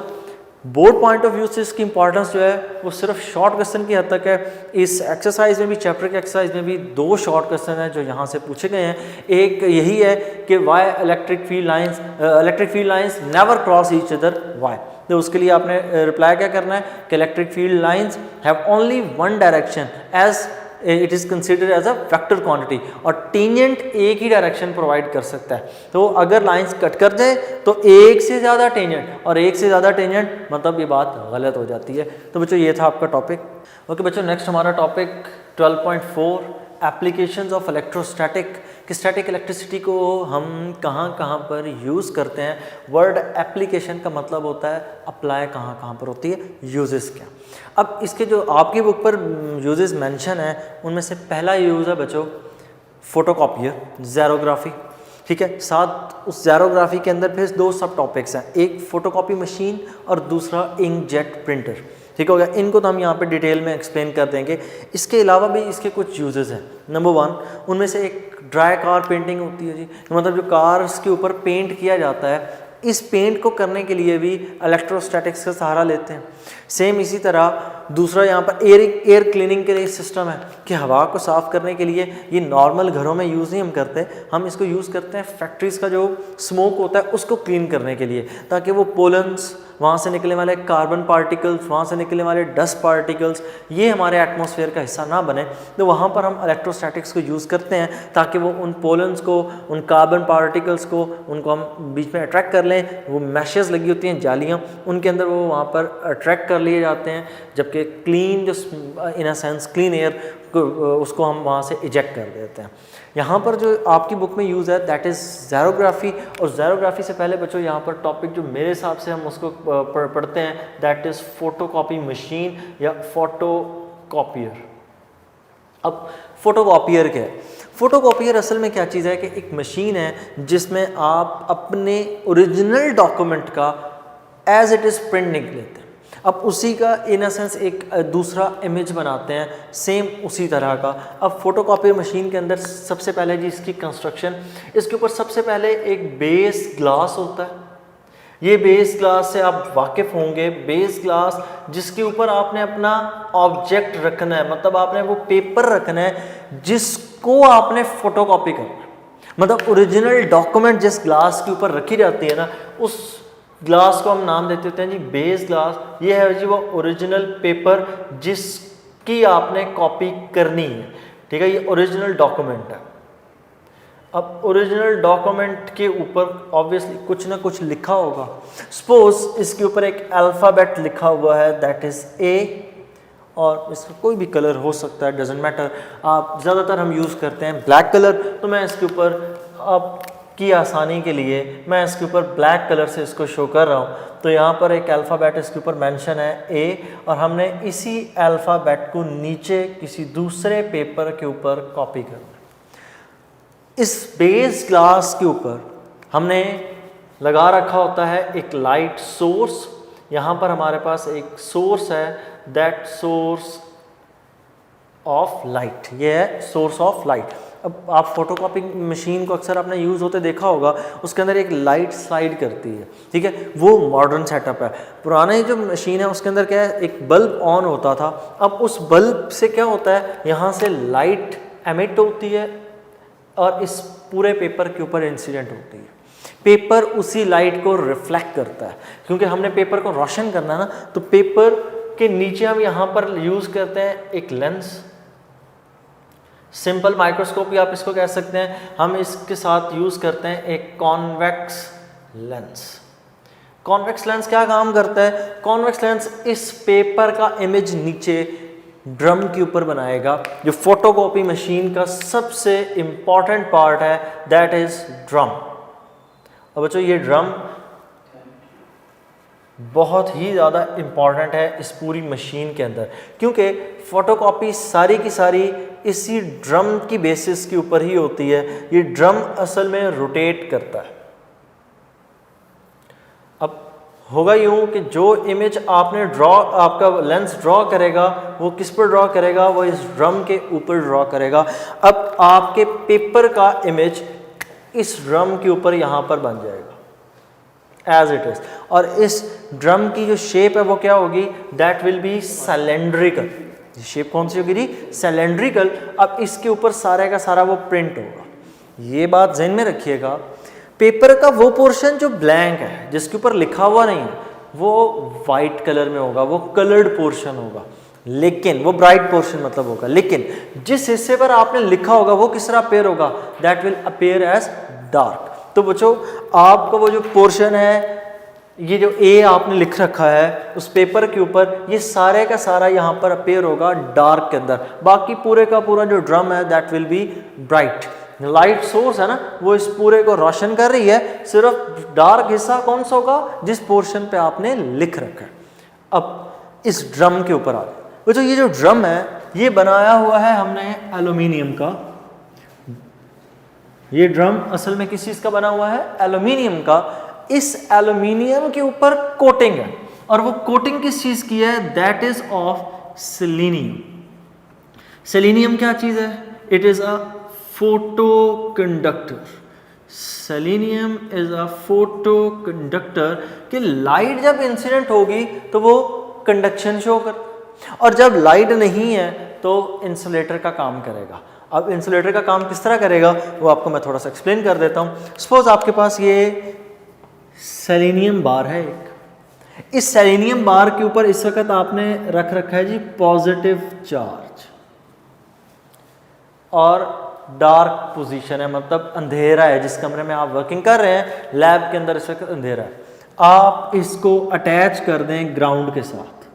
बोर्ड पॉइंट ऑफ व्यू से इसकी इंपॉर्टेंस जो है वो सिर्फ शॉर्ट क्वेश्चन की हद तक है। इस एक्सरसाइज में भी, चैप्टर के एक्सरसाइज में भी दो शॉर्ट क्वेश्चन हैं जो यहाँ से पूछे गए हैं। एक यही है कि why electric field lines never cross each other, why. तो उसके लिए आपने रिप्लाई क्या करना है कि electric field lines have only one direction as it is considered as a vector quantity, और टेंजेंट एक ही डायरेक्शन प्रोवाइड कर सकता है। तो अगर लाइंस कट कर जाए तो एक से ज़्यादा टेंजेंट, और एक से ज़्यादा टेंजेंट मतलब ये बात गलत हो जाती है। तो बच्चों ये था आपका टॉपिक। ओके बच्चों, नेक्स्ट हमारा टॉपिक 12.4 एप्लीकेशंस ऑफ इलेक्ट्रोस्टैटिक, कि स्टैटिक इलेक्ट्रिसिटी को हम कहाँ कहाँ पर यूज़ करते हैं। वर्ड एप्लीकेशन का मतलब होता है अप्लाई कहाँ कहाँ पर होती है, यूजेस क्या। अब इसके जो आपकी बुक पर यूजेस मेंशन है उनमें से पहला यूज़ है बच्चों फोटोकॉपियर, ज़ेरोग्राफी, ठीक है। साथ उस ज़ेरोग्राफी के अंदर फिर दो सब टॉपिक्स हैं, एक फोटोकॉपी मशीन और दूसरा इंकजेट प्रिंटर, ठीक हो गया। इनको तो हम यहाँ पे डिटेल में एक्सप्लेन कर देंगे। इसके अलावा भी इसके कुछ यूजेस हैं। नंबर 1 उनमें से एक ड्राई कार पेंटिंग होती है जी, मतलब जो कार्स के ऊपर पेंट किया जाता है, इस पेंट को करने के लिए भी इलेक्ट्रोस्टैटिक्स का सहारा लेते हैं। सेम इसी तरह दूसरा यहाँ पर एयर क्लीनिंग के लिए सिस्टम है कि हवा को साफ़ करने के लिए ये नॉर्मल घरों में यूज़ नहीं हम करते, हम इसको यूज़ करते हैं फैक्ट्रीज़ का जो स्मोक होता है उसको क्लीन करने के लिए, ताकि वो पोलन्स, वहाँ से निकलने वाले कार्बन पार्टिकल्स, वहाँ से निकलने वाले डस्ट पार्टिकल्स ये हमारे एटमॉस्फेयर का हिस्सा ना बने। तो वहाँ पर हम इलेक्ट्रोस्टैटिक्स को यूज़ करते हैं ताकि वो उन पोलन्स को, उन कार्बन पार्टिकल्स को, उनको हम बीच में अट्रैक्ट कर लें। वो मैशेस लगी होती हैं, जालियाँ, उनके अंदर वो वहाँ पर अट्रैक्ट कर लिए जाते हैं, जबकि क्लीन जो इन अ सेंस क्लीन एयर उसको हम वहाँ से इजेक्ट कर देते हैं। यहाँ पर जो आपकी बुक में यूज़ है दैट इज़ ज़ेरोग्राफी, और ज़ेरोग्राफी से पहले बच्चों यहाँ पर टॉपिक जो मेरे हिसाब से हम उसको पढ़ते हैं दैट इज़ फोटोकॉपी मशीन या फोटोकॉपियर। अब फोटोकॉपियर क्या है? फोटोकॉपियर असल में क्या चीज़ है कि एक मशीन है जिसमें आप अपने ओरिजिनल डॉक्यूमेंट का एज इट इज़ प्रिंट निकाल लेते हैं, अब उसी का इन अ सेंस एक दूसरा इमेज बनाते हैं सेम उसी तरह का। अब फोटोकॉपी मशीन के अंदर सबसे पहले जी इसकी कंस्ट्रक्शन, इसके ऊपर सबसे पहले एक बेस ग्लास होता है। ये बेस ग्लास से आप वाकिफ़ होंगे, बेस ग्लास जिसके ऊपर आपने अपना ऑब्जेक्ट रखना है, मतलब आपने वो पेपर रखना है जिसको आपने फोटोकॉपी करना है। मतलब ओरिजिनल डॉक्यूमेंट जिस ग्लास के ऊपर रखी जाती है ना, उस ग्लास को हम नाम देते होते हैं जी बेस ग्लास। ये है जी वो ओरिजिनल पेपर जिसकी आपने कॉपी करनी है, ठीक है, ये ओरिजिनल डॉक्यूमेंट है। अब ओरिजिनल डॉक्यूमेंट के ऊपर ऑब्वियसली कुछ ना कुछ लिखा होगा। सपोज इसके ऊपर एक अल्फ़ाबेट लिखा हुआ है दैट इज़ ए, और इसका कोई भी कलर हो सकता है, डजेंट मैटर। आप ज़्यादातर हम यूज़ करते हैं ब्लैक कलर, तो मैं इसके ऊपर आप की आसानी के लिए मैं इसके ऊपर ब्लैक कलर से इसको शो कर रहा हूँ। तो यहाँ पर एक अल्फ़ाबेट इसके ऊपर मेंशन है ए, और हमने इसी अल्फ़ाबेट को नीचे किसी दूसरे पेपर के ऊपर कॉपी करना। इस बेस ग्लास के ऊपर हमने लगा रखा होता है एक लाइट सोर्स। यहाँ पर हमारे पास एक सोर्स है, दैट सोर्स ऑफ लाइट, ये है सोर्स ऑफ लाइट। अब आप फोटोकॉपी मशीन को अक्सर आपने यूज़ होते देखा होगा, उसके अंदर एक लाइट स्लाइड करती है, ठीक है, वो मॉडर्न सेटअप है। पुराने जो मशीन है उसके अंदर क्या है, एक बल्ब ऑन होता था। अब उस बल्ब से क्या होता है, यहाँ से लाइट एमिट होती है और इस पूरे पेपर के ऊपर इंसिडेंट होती है। पेपर उसी लाइट को रिफ्लेक्ट करता है, क्योंकि हमने पेपर को रोशन करना है ना, तो पेपर के नीचे हम यहाँ पर यूज़ करते हैं एक लेंस, सिंपल माइक्रोस्कोप भी आप इसको कह सकते हैं। हम इसके साथ यूज़ करते हैं एक कॉन्वेक्स लेंस। कॉन्वेक्स लेंस क्या काम करता है? कॉन्वेक्स लेंस इस पेपर का इमेज नीचे ड्रम के ऊपर बनाएगा, जो फोटोकॉपी मशीन का सबसे इम्पॉर्टेंट पार्ट है, दैट इज ड्रम। अब बच्चों ये ड्रम बहुत ही ज़्यादा इम्पॉर्टेंट है इस पूरी मशीन के अंदर, क्योंकि फोटोकॉपी सारी की सारी इसी ड्रम की बेसिस के ऊपर ही होती है। ये ड्रम असल में रोटेट करता है। अब होगा यूँ कि जो इमेज आपने आपका लेंस ड्रॉ करेगा वो किस पर ड्रॉ करेगा, वो इस ड्रम के ऊपर ड्रॉ करेगा। अब आपके पेपर का इमेज इस ड्रम के ऊपर यहाँ पर बन जाएगा एज इट इज, और इस ड्रम की जो शेप है वो क्या होगी, that will be cylindrical. Shape कौन सी होगी जी, सिलेंड्रिकल। अब इसके ऊपर सारे का सारा वो प्रिंट होगा। ये बात ध्यान में रखिएगा, पेपर का वो पोर्शन जो ब्लैंक है, जिसके ऊपर लिखा हुआ नहीं है, वो वाइट कलर में होगा, वो कलर्ड पोर्शन होगा, लेकिन वो ब्राइट पोर्शन मतलब होगा। लेकिन जिस हिस्से पर आपने लिखा होगा वो किस तरह अपेयर होगा, that will appear as dark. तो बच्चों आपका वो जो पोर्शन है, ये जो ए आपने लिख रखा है उस पेपर के ऊपर, ये सारे का सारा यहाँ पर अपेयर होगा डार्क के अंदर। बाकी पूरे का पूरा जो ड्रम है that will be bright. Light source है ना, वो इस पूरे को रोशन कर रही है, सिर्फ डार्क हिस्सा कौन सा होगा, जिस पोर्शन पे आपने लिख रखा है। अब इस ड्रम के ऊपर आ गए तो ये जो ड्रम है ये बनाया हुआ है हमने एल्यूमिनियम का। ये ड्रम असल में किस चीज का बना हुआ है, एल्यूमिनियम का। इस एल्यूमिनियम के ऊपर कोटिंग है, और वो कोटिंग किस चीज की है, that is of selenium. Selenium क्या चीज है, it is a photo conductor. Selenium is a photo conductor कि लाइट जब इंसिडेंट होगी तो वो कंडक्शन शो कर, और जब लाइट नहीं है तो इंसुलेटर का काम करेगा। अब इंसुलेटर का काम किस तरह करेगा वो आपको मैं थोड़ा सा एक्सप्लेन कर देता हूँ। सपोज आपके पास ये सेलेनियम बार है एक, इस सेलेनियम बार के ऊपर इस वक्त आपने रख रखा है जी पॉजिटिव चार्ज और डार्क पोजीशन है, मतलब अंधेरा है। जिस कमरे में आप वर्किंग कर रहे हैं लैब के अंदर इस वक्त अंधेरा है, आप इसको अटैच कर दें ग्राउंड के साथ।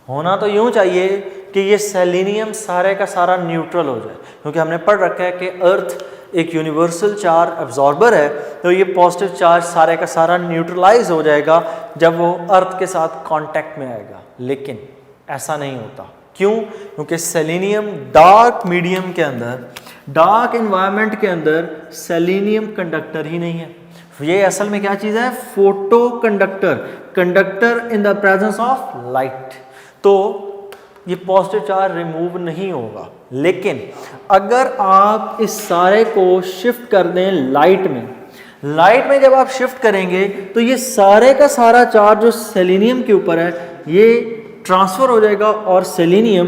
होना तो यूं चाहिए कि ये सेलेनियम सारे का सारा न्यूट्रल हो जाए, क्योंकि हमने पढ़ रखा है कि अर्थ एक यूनिवर्सल चार्ज एब्जॉर्बर है, तो ये पॉजिटिव चार्ज सारे का सारा न्यूट्रलाइज हो जाएगा जब वो अर्थ के साथ कांटेक्ट में आएगा। लेकिन ऐसा नहीं होता। क्यों? क्योंकि सेलेनियम डार्क मीडियम के अंदर, डार्क एनवायरनमेंट के अंदर सेलेनियम कंडक्टर ही नहीं है। ये असल में क्या चीज़ है? Photo conductor, conductor in the presence of light. तो ये पॉजिटिव चार्ज रिमूव नहीं होगा। लेकिन अगर आप इस सारे को शिफ्ट कर दें लाइट में, लाइट में जब आप शिफ्ट करेंगे तो ये सारे का सारा चार्ज जो सेलेनियम के ऊपर है ये ट्रांसफर हो जाएगा और सेलेनियम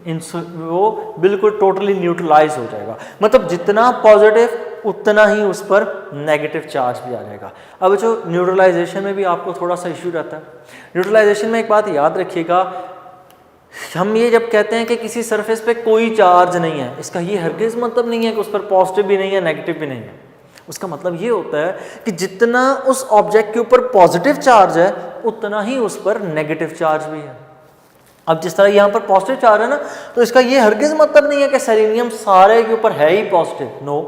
वो बिल्कुल टोटली न्यूट्रलाइज हो जाएगा। मतलब जितना पॉजिटिव उतना ही उस पर नेगेटिव चार्ज भी आ जाएगा। अब जो न्यूट्रलाइजेशन में भी आपको थोड़ा सा इश्यू रहता है। न्यूट्रलाइजेशन में एक बात याद रखिएगा, हम ये जब कहते हैं कि किसी सरफेस पे कोई चार्ज नहीं है, इसका ये हरगिज़ मतलब नहीं है कि उस पर पॉजिटिव भी नहीं है नेगेटिव भी नहीं है। उसका मतलब ये होता है कि जितना उस ऑब्जेक्ट के ऊपर पॉजिटिव चार्ज है उतना ही उस पर नेगेटिव चार्ज भी है। अब जिस तरह यहाँ पर पॉजिटिव चार्ज है ना, तो इसका ये हरगिज़ मतलब नहीं है कि सेलेनियम सारे के ऊपर है ही पॉजिटिव। नो,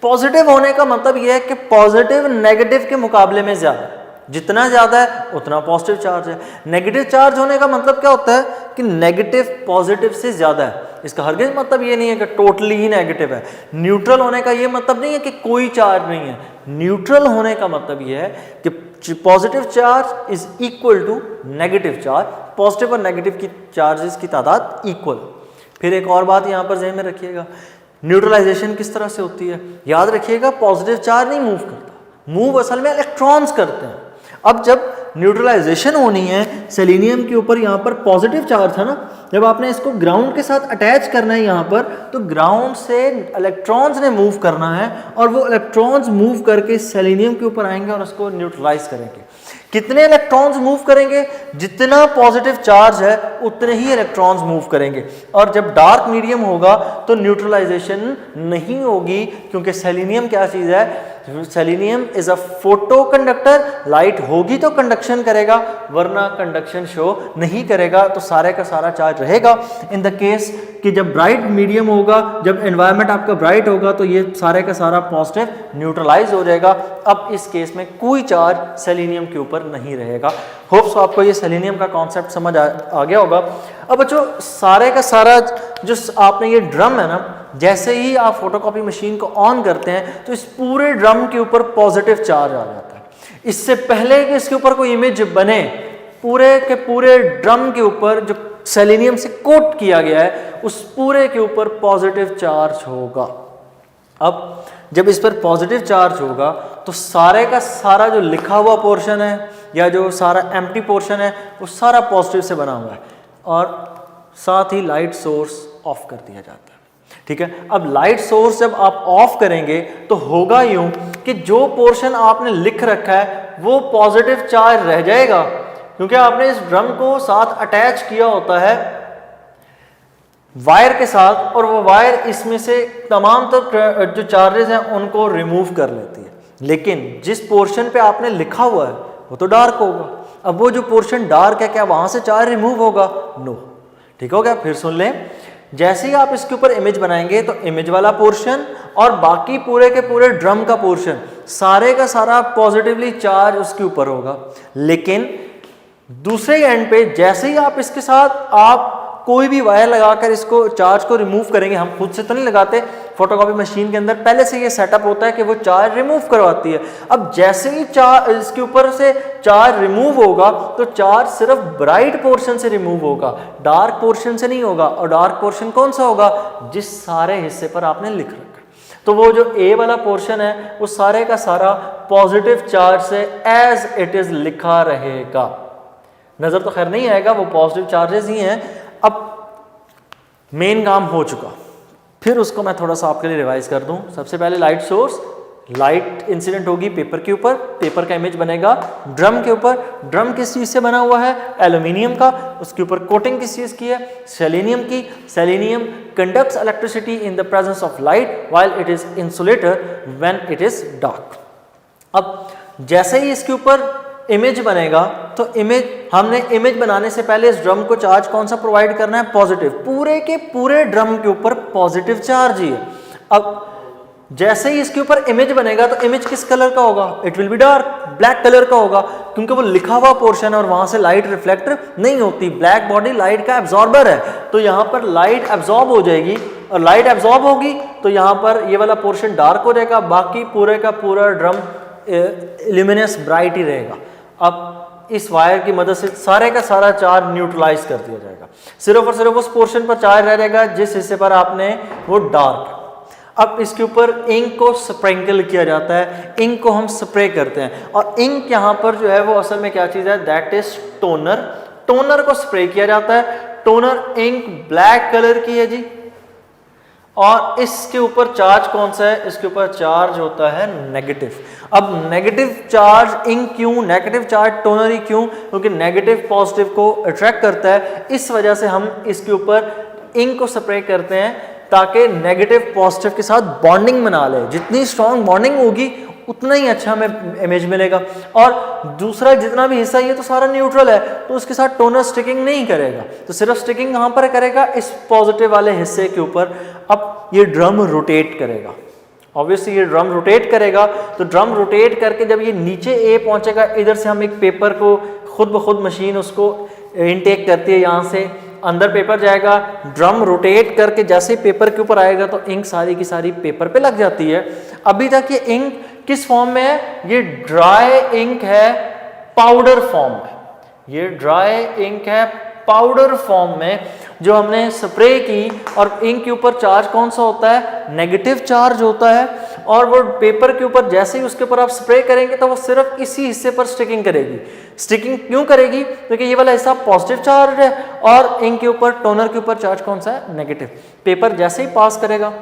पॉजिटिव होने का मतलब ये है कि पॉजिटिव नेगेटिव के मुकाबले में ज़्यादा है। जितना ज़्यादा है उतना पॉजिटिव चार्ज है। नेगेटिव चार्ज होने का मतलब क्या होता है कि नेगेटिव पॉजिटिव से ज़्यादा है। इसका हरगिज़ मतलब ये नहीं है कि टोटली ही नेगेटिव है। न्यूट्रल होने का ये मतलब नहीं है कि कोई चार्ज नहीं है। न्यूट्रल होने का मतलब ये है कि positive charge is equal to negative charge, positive और नेगेटिव की चार्जेस की तादाद इक्वल। फिर एक और बात यहाँ पर ज़हन में रखिएगा, न्यूट्रलाइजेशन किस तरह से होती है। याद रखिएगा पॉजिटिव चार्ज नहीं मूव करता, मूव असल में इलेक्ट्रॉन्स करते हैं। अब जब न्यूट्रलाइजेशन होनी है, सेलेनियम के ऊपर यहाँ पर पॉजिटिव चार्ज था ना, जब आपने इसको ग्राउंड के साथ अटैच करना है यहाँ पर, तो ग्राउंड से इलेक्ट्रॉन्स ने मूव करना है और वो इलेक्ट्रॉन्स मूव करके सेलेनियम के ऊपर आएंगे और उसको न्यूट्रलाइज करेंगे। कितने इलेक्ट्रॉन्स मूव करेंगे? जितना पॉजिटिव चार्ज है उतने ही इलेक्ट्रॉन्स मूव करेंगे। और जब डार्क मीडियम होगा तो न्यूट्रलाइजेशन नहीं होगी, क्योंकि सेलेनियम क्या चीज़ है? Selenium is a photo conductor. Light होगी तो कंडक्शन करेगा, वरना कंडक्शन शो नहीं करेगा, तो सारे का सारा चार्ज रहेगा। इन द केस कि जब ब्राइट मीडियम होगा, जब एनवायरनमेंट आपका ब्राइट होगा, तो ये सारे का सारा पॉजिटिव न्यूट्रलाइज हो जाएगा। अब इस केस में कोई चार्ज सेलेनियम के ऊपर नहीं रहेगा। होप्स आपको ये सेलेनियम का कॉन्सेप्ट समझ आ गया होगा। अब बच्चों सारे का सारा जो आपने ये ड्रम है ना, जैसे ही आप फोटोकॉपी मशीन को ऑन करते हैं तो इस पूरे ड्रम के ऊपर पॉजिटिव चार्ज आ जाता है। इससे पहले कि इसके ऊपर कोई इमेज बने, पूरे के पूरे ड्रम के ऊपर जो सेलेनियम से कोट किया गया है उस पूरे के ऊपर पॉजिटिव चार्ज होगा। अब जब इस पर पॉजिटिव चार्ज होगा तो सारे का सारा जो लिखा हुआ पोर्शन है या जो सारा एम्प्टी पोर्शन है वो सारा पॉजिटिव से बना हुआ है, और साथ ही लाइट सोर्स ऑफ कर दिया जाता है। ठीक है, अब लाइट सोर्स जब आप ऑफ करेंगे तो होगा यूं कि जो पोर्शन आपने लिख रखा है वो पॉजिटिव चार्ज रह जाएगा, क्योंकि आपने इस ड्रम को साथ अटैच किया होता है वायर के साथ, और वो वायर इसमें से तमाम तो जो चार्जेस हैं उनको रिमूव कर लेती है। लेकिन जिस पोर्शन पे आपने लिखा हुआ है वो तो डार्क होगा। अब वो जो पोर्शन डार्क है, क्या वहां से चार्ज रिमूव होगा? नो। ठीक हो गया? फिर सुन लें, जैसे ही आप इसके ऊपर इमेज बनाएंगे तो इमेज वाला पोर्शन और बाकी पूरे के पूरे ड्रम का पोर्शन सारे का सारा पॉजिटिवली चार्ज उसके ऊपर होगा। लेकिन दूसरे एंड पे जैसे ही आप इसके साथ आप कोई भी वायर लगाकर इसको चार्ज को रिमूव करेंगे, हम खुद से तो नहीं लगाते, फोटोकॉपी मशीन के अंदर पहले से ये सेटअप होता है कि वो चार्ज रिमूव करवाती है। अब जैसे ही इसके ऊपर से चार्ज रिमूव होगा तो चार्ज सिर्फ ब्राइट पोर्शन से रिमूव होगा, डार्क पोर्शन से नहीं होगा। और डार्क पोर्शन कौन सा होगा? जिस सारे हिस्से पर आपने लिख रखा। तो वो जो ए वाला पोर्शन है वो सारे का सारा पॉजिटिव चार्ज से एज इट इज लिखा रहेगा। नज़र तो खैर नहीं आएगा, वो पॉजिटिव चार्जेस ही हैं। अब मेन काम हो चुका, फिर उसको मैं थोड़ा सा आपके लिए रिवाइज कर दूं। सबसे पहले लाइट सोर्स, लाइट इंसिडेंट होगी पेपर के ऊपर, पेपर का इमेज बनेगा ड्रम के ऊपर। ड्रम किस चीज़ से बना हुआ है? एल्यूमिनियम का। उसके ऊपर कोटिंग किस चीज़ की है? सेलेनियम की। Selenium conducts electricity in the presence of light while it is insulator when it is dark. अब जैसे ही इसके ऊपर इमेज बनेगा तो हमने इमेज बनाने से पहले इस ड्रम को चार्ज कौन सा प्रोवाइड करना है? पॉजिटिव। पूरे के पूरे ड्रम के ऊपर पॉजिटिव चार्ज ही है। अब जैसे ही इसके ऊपर इमेज बनेगा तो इमेज किस कलर का होगा? It will be dark, black colour का होगा, क्योंकि वो लिखा हुआ पोर्शन है और वहां से लाइट रिफ्लेक्ट नहीं होती। ब्लैक बॉडी लाइट का एब्जॉर्बर है, तो यहाँ पर लाइट एब्जॉर्ब हो जाएगी, और लाइट एब्जॉर्ब होगी तो यहाँ पर ये वाला पोर्शन डार्क हो जाएगा, बाकी पूरे का पूरा ड्रम ल्यूमिनस ब्राइट ही रहेगा। अब इस वायर की मदद से सारे का सारा चार्ज न्यूट्रलाइज कर दिया जाएगा, सिर्फ और सिर्फ उस पोर्शन पर चार्ज रह जाएगा जिस हिस्से पर आपने वो डार्क। अब इसके ऊपर इंक को स्प्रिंकल किया जाता है, इंक को हम स्प्रे करते हैं, और इंक यहाँ पर जो है वो असल में क्या चीज़ है? That is toner. टोनर को स्प्रे किया जाता है। टोनर इंक ब्लैक कलर की है जी, और इसके ऊपर चार्ज कौन सा है? इसके ऊपर चार्ज होता है नेगेटिव। अब नेगेटिव चार्ज इंक क्यों, नेगेटिव चार्ज टोनर ही क्यों? क्योंकि नेगेटिव पॉजिटिव को अट्रैक्ट करता है, इस वजह से हम इसके ऊपर इंक को स्प्रे करते हैं ताकि नेगेटिव पॉजिटिव के साथ बॉन्डिंग बना ले। जितनी स्ट्रॉन्ग बॉन्डिंग होगी उतना ही अच्छा हमें इमेज मिलेगा। और दूसरा जितना भी हिस्सा ये तो सारा न्यूट्रल है, तो उसके साथ टोनर स्टिकिंग नहीं करेगा, तो सिर्फ स्टिकिंग कहाँ पर करेगा? इस पॉजिटिव वाले हिस्से के ऊपर। अब ये ड्रम रोटेट करेगा, ऑब्वियसली ये ड्रम रोटेट करेगा, तो ड्रम रोटेट करके जब ये नीचे ए पहुंचेगा, इधर से हम एक पेपर को खुद ब खुद मशीन उसको इनटेक करती है, यहाँ से अंदर पेपर जाएगा, ड्रम रोटेट करके जैसे ही पेपर के ऊपर आएगा तो इंक सारी की सारी पेपर पे लग जाती है। अभी तक ये इंक किस फॉर्म में है? ये ड्राई इंक है पाउडर फॉर्म में, ये ड्राई इंक है पाउडर फॉर्म में जो हमने स्प्रे की, और इंक के ऊपर चार्ज कौन सा होता है? नेगेटिव चार्ज होता है, और वो पेपर के ऊपर जैसे ही उसके ऊपर आप स्प्रे करेंगे तो वो सिर्फ इसी हिस्से पर स्टिकिंग करेगी। स्टिकिंग क्यों करेगी? क्योंकि ये वाला हिस्सा पॉजिटिव चार्ज है, और इंक के ऊपर, टोनर के ऊपर चार्ज कौन सा है? नेगेटिव। पेपर जैसे ही पास करेगा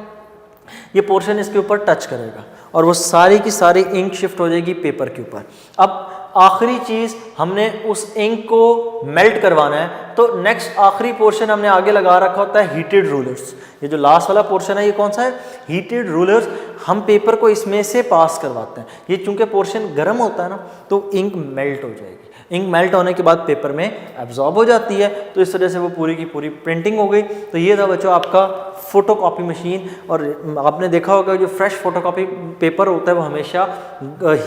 ये पोर्शन इसके ऊपर टच करेगा, और वो सारी की सारी इंक शिफ्ट हो जाएगी पेपर के ऊपर। अब आखिरी चीज़, हमने उस इंक को मेल्ट करवाना है, तो नेक्स्ट आखिरी पोर्शन हमने आगे लगा रखा होता है हीटेड रूलर्स। ये जो लास्ट वाला पोर्शन है ये कौन सा है? Heated rulers. हम पेपर को इसमें से पास करवाते हैं। ये चूंकि पोर्शन गर्म होता है ना, तो इंक मेल्ट हो जाएगी। इंक मेल्ट होने के बाद पेपर में एब्जॉर्ब हो जाती है, तो इस तरह से वो पूरी की पूरी प्रिंटिंग हो गई। तो ये था बच्चों आपका फोटोकॉपी मशीन। और आपने देखा होगा जो फ्रेश फोटोकॉपी पेपर होता है वो हमेशा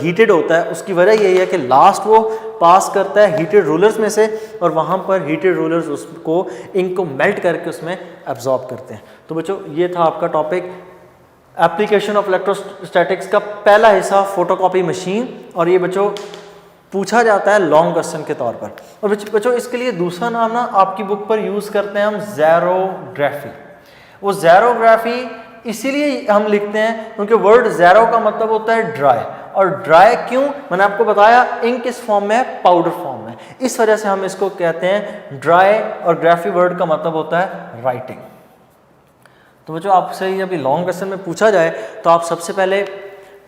हीटेड होता है। उसकी वजह यही है कि लास्ट वो पास करता है हीटेड रूलर्स में से, और वहाँ पर हीटेड रूलर्स उसको इंक को मेल्ट करके उसमें एब्जॉर्ब करते हैं। तो बच्चों ये था आपका टॉपिक एप्लीकेशन ऑफ इलेक्ट्रोस्टैटिक्स का पहला हिस्सा, फोटोकॉपी मशीन। और ये बच्चों पूछा जाता है लॉन्ग क्वेश्चन के तौर पर। और बच्चों इसके लिए दूसरा नाम ना आपकी बुक पर यूज़ करते हैं हम, ज़ेरोग्राफी। वो ज़ेरोग्राफी इसीलिए हम लिखते हैं क्योंकि वर्ड ज़ेरो का मतलब होता है ड्राई, और ड्राई क्यों? मैंने आपको बताया इंक किस फॉर्म में है? पाउडर फॉर्म में। इस वजह से हम इसको कहते हैं ड्राई, और ग्राफी वर्ड का मतलब होता है राइटिंग। तो बच्चों आपसे अभी लॉन्ग क्वेश्चन में पूछा जाए तो आप सबसे पहले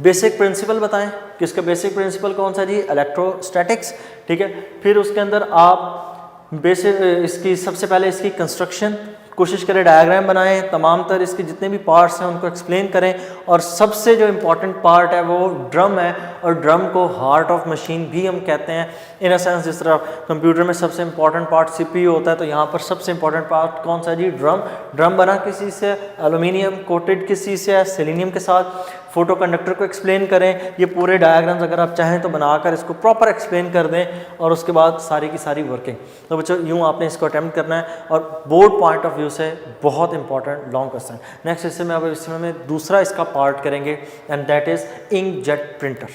बेसिक प्रिंसिपल बताएं कि इसका बेसिक प्रिंसिपल कौन सा जी? इलेक्ट्रोस्टैटिक्स, ठीक है। फिर उसके अंदर आप बेसिक इसकी सबसे पहले इसकी कंस्ट्रक्शन कोशिश करें, डायग्राम बनाएं, तमाम तर इसके जितने भी पार्ट्स हैं उनको एक्सप्लेन करें। और सबसे जो इम्पॉर्टेंट पार्ट है वो ड्रम है, और ड्रम को हार्ट ऑफ मशीन भी हम कहते हैं। इन अ सेंस जिस तरह कंप्यूटर में सबसे इम्पॉर्टेंट पार्ट सीपीयू होता है, तो यहाँ पर सबसे इम्पॉर्टेंट पार्ट कौन सा जी? ड्रम। ड्रम बना किस चीज़ से? एल्यूमिनियम कोटेड किस चीज़ से है? सेलेनियम के साथ। फोटो कंडक्टर को एक्सप्लेन करें, ये पूरे डायग्राम्स अगर आप चाहें तो बनाकर इसको प्रॉपर एक्सप्लेन कर दें, और उसके बाद सारी की सारी वर्किंग। तो बच्चों यूँ आपने इसको अटैम्प्ट करना है, और बोर्ड पॉइंट ऑफ व्यू से बहुत इंपॉर्टेंट लॉन्ग क्वेश्चन। नेक्स्ट हिस्से में अब इसमें में दूसरा इसका पार्ट करेंगे, and that is inkjet printer.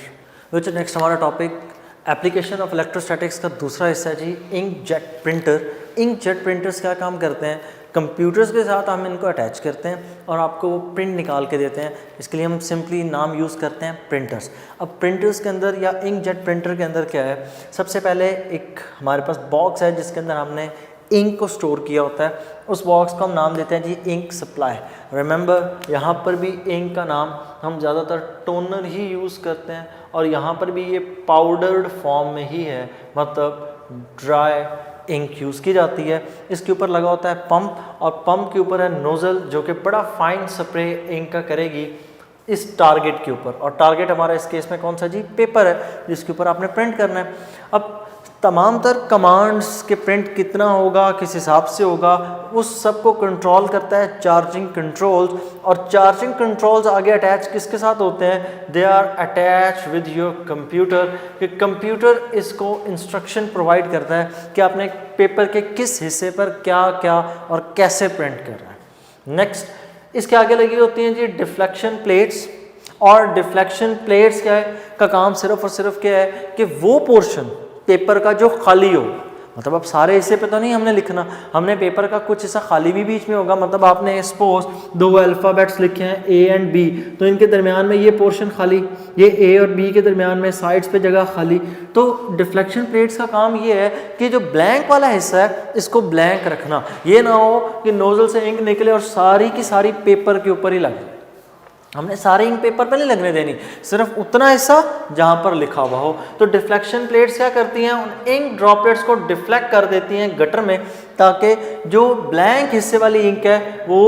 बच्चों नेक्स्ट हमारा टॉपिक एप्लीकेशन ऑफ इलेक्ट्रोस्टैटिक्स का दूसरा हिस्सा है जी, इंकजेट प्रिंटर। इंकजेट प्रिंटर्स क्या काम करते हैं? कंप्यूटर्स के साथ हम इनको अटैच करते हैं और आपको वो प्रिंट निकाल के देते हैं। इसके लिए हम सिंपली नाम यूज़ करते हैं प्रिंटर्स। अब प्रिंटर्स के अंदर या इंकजेट प्रिंटर के अंदर क्या है, सबसे पहले एक हमारे पास बॉक्स है जिसके अंदर हमने इंक को स्टोर किया होता है। उस बॉक्स को हम नाम देते हैं जी इंक सप्लाई। रिमेंबर यहाँ पर भी इंक का नाम हम ज़्यादातर टोनर ही यूज़ करते हैं और यहाँ पर भी ये पाउडर्ड फॉर्म में ही है, मतलब ड्राई इंक यूज़ की जाती है। इसके ऊपर लगा होता है पंप और पंप के ऊपर है नोज़ल जो कि बड़ा फाइन स्प्रे इंक का करेगी इस टारगेट के ऊपर। और टारगेट हमारा इस केस में कौन सा जी, पेपर है जिसके ऊपर आपने प्रिंट करना है। अब तमाम तर कमांड्स के प्रिंट कितना होगा, किस हिसाब से होगा, उस सब को कंट्रोल करता है चार्जिंग कंट्रोल्स। और चार्जिंग कंट्रोल्स आगे अटैच किसके साथ होते हैं, they are attach with your computer. कि कंप्यूटर इसको इंस्ट्रक्शन प्रोवाइड करता है कि आपने पेपर के किस हिस्से पर क्या क्या और कैसे प्रिंट कर रहा है। नेक्स्ट इसके आगे लगी होती हैं जी डिफ्लेक्शन प्लेट्स। और डिफ्लेक्शन प्लेट्स क्या है का काम सिर्फ और सिर्फ क्या है कि वो पोर्शन पेपर का जो खाली हो, मतलब अब सारे हिस्से पे तो नहीं हमने लिखना, हमने पेपर का कुछ हिस्सा खाली भी बीच में होगा। मतलब आपने सपोज 2 अल्फ़ाबेट्स लिखे हैं ए एंड बी, तो इनके दरमियान में ये पोर्शन खाली, ये ए और बी के दरमियान में साइड्स पे जगह खाली। तो डिफ्लेक्शन प्लेट्स का काम ये है कि जो ब्लैंक वाला हिस्सा है इसको ब्लैंक रखना। ये ना हो कि नोजल से इंक निकले और सारी की सारी पेपर के ऊपर ही लगे। हमने सारे इंक पेपर पे नहीं लगने देनी, सिर्फ उतना हिस्सा जहां पर लिखा हुआ हो। तो डिफ्लेक्शन प्लेट्स क्या करती हैं, उन इंक ड्रॉपलेट्स को डिफ्लेक्ट कर देती हैं गटर में, ताकि जो ब्लैंक हिस्से वाली इंक है वो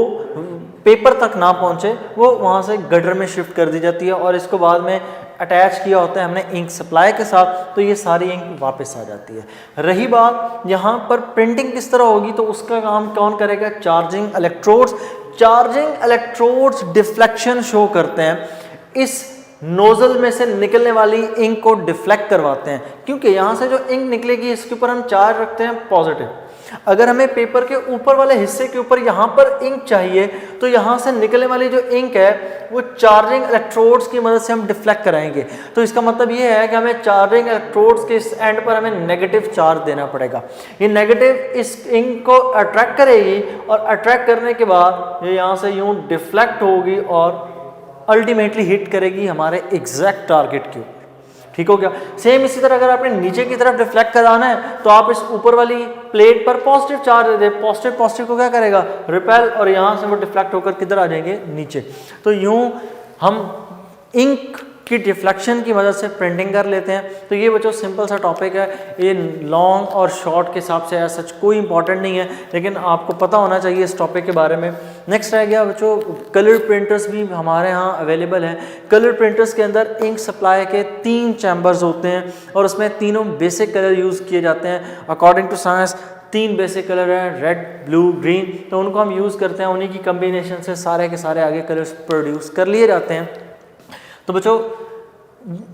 पेपर तक ना पहुंचे, वो वहां से गटर में शिफ्ट कर दी जाती है। और इसको बाद में अटैच किया होता है हमने इंक सप्लाई के साथ, तो ये सारी इंक वापस आ जाती है। रही बात यहाँ पर प्रिंटिंग किस तरह होगी, तो उसका काम कौन करेगा, charging electrodes. Charging electrodes deflection show करते हैं, इस नोजल में से निकलने वाली इंक को डिफ्लेक्ट करवाते हैं। क्योंकि यहाँ से जो इंक निकलेगी इसके ऊपर हम चार्ज रखते हैं पॉजिटिव। अगर हमें पेपर के ऊपर वाले हिस्से के ऊपर यहाँ पर इंक चाहिए तो यहाँ से निकलने वाली जो इंक है वो चार्जिंग इलेक्ट्रोड्स की मदद से हम डिफ्लेक्ट कराएंगे। तो इसका मतलब ये है कि हमें चार्जिंग इलेक्ट्रोड्स के इस एंड पर हमें नेगेटिव चार्ज देना पड़ेगा। ये नेगेटिव इस इंक को अट्रैक्ट करेगी और अट्रैक्ट करने के बाद ये यहाँ से यूँ डिफ्लेक्ट होगी और अल्टीमेटली हिट करेगी हमारे एग्जैक्ट टारगेट के ऊपर। ठीक हो गया। सेम इसी तरह अगर आपने नीचे की तरफ डिफ्लेक्ट कराना है तो आप इस ऊपर वाली प्लेट पर पॉजिटिव चार्ज दे दें। पॉजिटिव पॉजिटिव को क्या करेगा, रिपेल, और यहाँ से वो डिफ्लेक्ट होकर किधर आ जाएंगे, नीचे। तो यूँ हम इंक की डिफ्लेक्शन की मदद से प्रिंटिंग कर लेते हैं। तो ये बच्चों सिंपल सा टॉपिक है, ये लॉन्ग और शॉर्ट के हिसाब से सच कोई इंपॉर्टेंट नहीं है, लेकिन आपको पता होना चाहिए इस टॉपिक के बारे में। नेक्स्ट रह गया बच्चों, कलर प्रिंटर्स भी हमारे यहाँ अवेलेबल हैं। कलर प्रिंटर्स के अंदर इंक सप्लाई के 3 चैम्बर्स होते हैं और उसमें तीनों बेसिक कलर यूज़ किए जाते हैं। According to science 3 basic colour हैं, रेड, ब्लू, ग्रीन। तो उनको हम यूज़ करते हैं, उन्हीं की कम्बिनेशन से सारे के सारे आगे कलर्स प्रोड्यूस कर लिए जाते हैं। तो बच्चों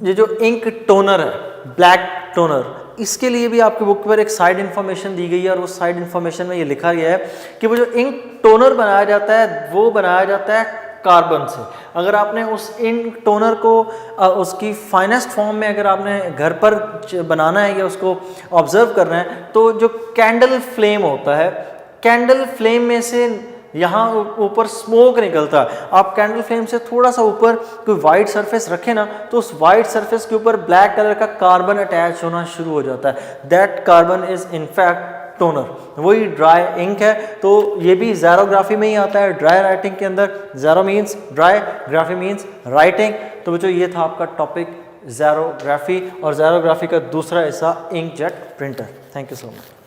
ये जो इंक टोनर है, ब्लैक टोनर, इसके लिए भी आपकी बुक पर एक साइड इन्फॉर्मेशन दी गई है और उस साइड इन्फॉर्मेशन में ये लिखा गया है कि वो जो इंक टोनर बनाया जाता है वो बनाया जाता है कार्बन से। अगर आपने उस इंक टोनर को उसकी फाइनेस्ट फॉर्म में अगर आपने घर पर बनाना है या उसको ऑब्जर्व करना है तो जो कैंडल फ्लेम होता है, कैंडल फ्लेम में से यहाँ ऊपर स्मोक निकलता है। आप कैंडल फ्लेम से थोड़ा सा ऊपर कोई वाइट सरफेस रखें ना तो उस वाइट सरफेस के ऊपर ब्लैक कलर का कार्बन अटैच होना शुरू हो जाता है। That carbon is in fact toner, वही ड्राई इंक है। तो ये भी ज़ेरोग्राफी में ही आता है, ड्राई राइटिंग के अंदर। Xero means dry, graphy means writing. तो बच्चों ये था आपका टॉपिक ज़ेरोग्राफी, और ज़ेरोग्राफी का दूसरा हिस्सा inkjet printer. Thank you so much.